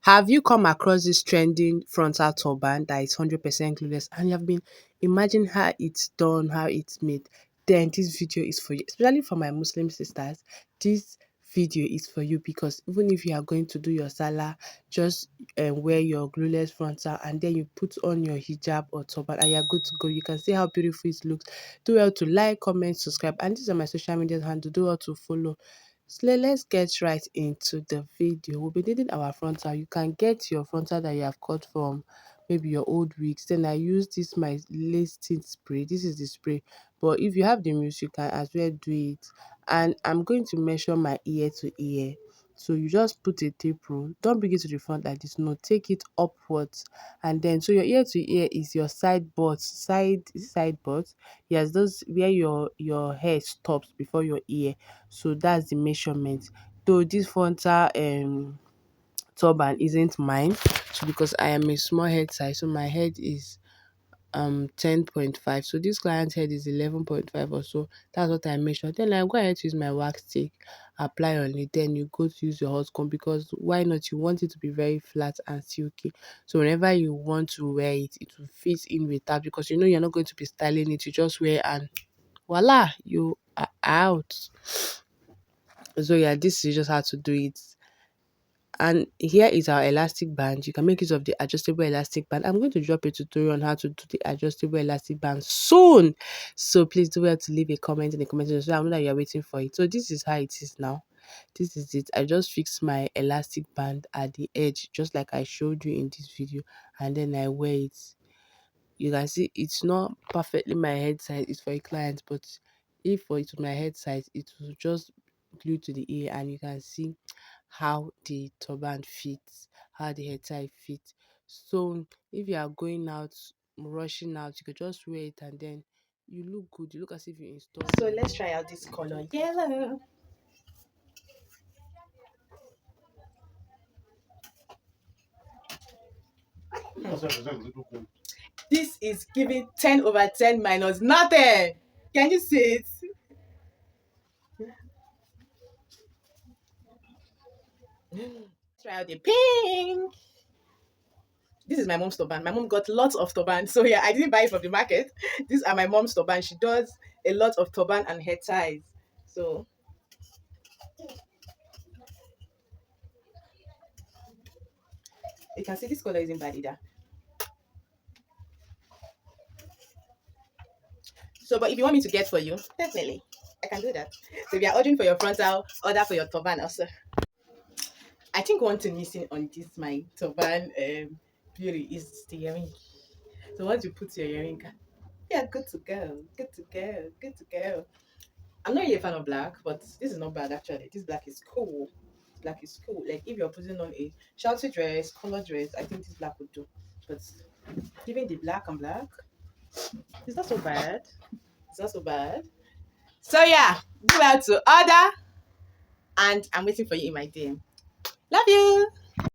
Have you come across this trending frontal turban that is 100% glueless and you have been imagine how it's done, how it's made? Then this video is for you, especially for my Muslim sisters. This video is for you because even if you are going to do your salah, just wear your glueless frontal and then you put on your hijab or turban and you're good to go. You can see how beautiful it looks. Do well to like, comment, subscribe, and these are my social media handle. Do well to follow. So let's get right into the video. We'll be needing our frontal. You can get your frontal that you have cut from maybe your old wigs. Then I use this my lace tint spray. This is the spray. But if you have the mousse, you can as well do it. And I'm going to measure my ear to ear. So you just put a tape rule. Don't bring it to the front like this. No, take it upwards. And then so your ear to ear is your side butt. Side butt. Yes, those where your hair stops before your ear. So that's the measurement. Though this frontal turban isn't mine, so because I am a small head size, so my head is 10.5, so this client's head is 11.5 or so. That's what I measured. Then I go ahead to use my wax stick, apply on it. Then you go to use your hot comb, because why not, you want it to be very flat and silky, so whenever you want to wear it, it will fit in with that, because you know you're not going to be styling it. You just wear and voila, you are out. So yeah, this is just how to do it. And here is our elastic band. You can make use of the adjustable elastic band. I'm going to drop a tutorial on how to do the adjustable elastic band soon, so please do well to leave a comment in the comment section so I know that you're waiting for it. So this is how it is now. This is it. I just fixed my elastic band at the edge, just like I showed you in this video, and then I wear it. You can see it's not perfectly my head size, it's for a client, but if for it was my head size, it will just glue to the ear, and you can see how the turban fits, how the head tie fits. So if you are going out, rushing out, you could just wear it and then you look good. You look as if you installed. So let's try out this color yellow. This is giving 10 over 10 minus nothing. Can you see it? Try out the pink. This is my mom's turban. My mom got lots of turban. So yeah, I didn't buy it from the market. These are my mom's turban. She does a lot of turban and hair ties. So you can see this color isn't bad either. So, but if you want me to get for you, definitely, I can do that. So if you're ordering for your frontal, order for your turban also. I think one thing missing on this my turban beauty is the earring. So once you put your earring, yeah, good to go, good to go, good to go. I'm not really a fan of black, but this is not bad actually. This black is cool. Black is cool. Like if you're putting on a shouty dress, color dress, I think this black would do. But giving the black and black, it's not so bad. It's not so bad. So yeah, do well to order, and I'm waiting for you in my DM. Love you.